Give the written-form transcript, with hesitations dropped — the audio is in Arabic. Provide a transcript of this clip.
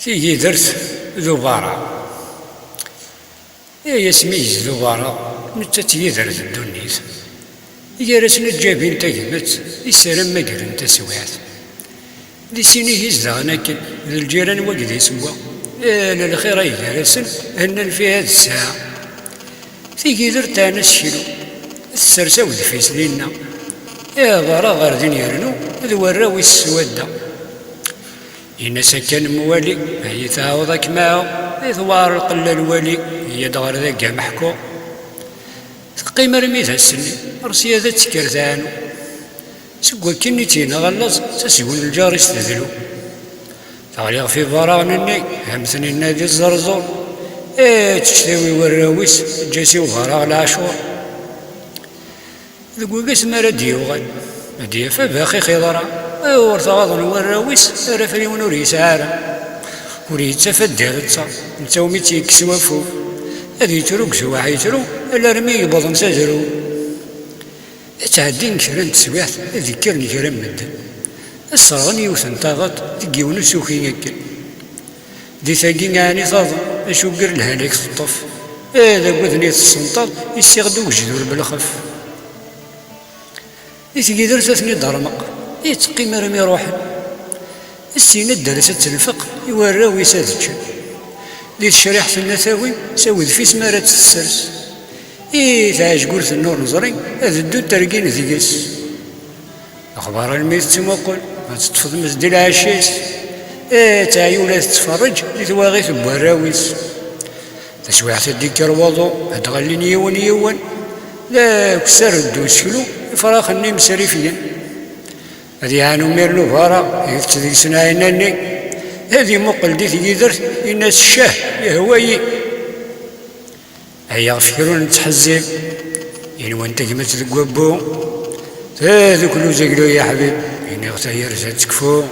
تيجي درت ذبارة، يا سميز ذبارة نتا تيجي درت الدنيس، يجرسنا جابين تاكمت يسلم ما قرن تسويات دي سيني هزدغنا كن الجيران وقد يسموا انا الخير يجرسن ان في هذه الساعة تيجي درت انا الشلو السرسة ودفيس لينا يا غرا غاردين يرنو ذوراوي السودة إن سكن موالي هي تعوضك معه ثوار القلة الوالي هي دغر ذاك محكو تقيم رميتها السني رسيا ذات سكرتانو سقوا كني تينا غلص تسيقون الجار يستذلو تغليغ في براغنني همثني النادي الزرزور تشتوي وراويس جاسي وفراغ العاشور ذقوا قسم رديوغن رديا فباخي خضرا ورتغاضن وراويس رفري ونوري سعارة وريد تفدي غتصا نتا وميتي كسوافو هذي تروك سوا حيترو الا رمي يبضن سجرو تعدين كرا تسويحت ذكرني كرا مدن الصرغن يوثن طاغط تقيون سوخي يكل دي ثاقين يعني تظن اشوقر الهاليك الطف هذا قذني السنطاط يستغدو وجدور بالخف يتقي درتني درمق يتقي مرمي روحا السينة درست الفقه يوراوي ساذجا دي الشريحة النثاوي ساوي في سمارة السرس تعاش قلت النور نظري هذا الدود ترقين ذيقس أخبار الميت تموقل ما تتفض مسدي العشيس تعيولا تتفرج لتواغيث بوراويس تسويحة الديكر وضو هتغلين يوان لا كسر الدوس كلو فراخ النيم سريفيا هذه عانو ميرلو فارا يفتدي سنايناني هذه مقل دي تيجي درت الناس الشاه يهواي هيا فكرون نتحزب يعني وانت كما تلقوا بو هذا كله زقلو يا حبيب يعني غتاير تكفو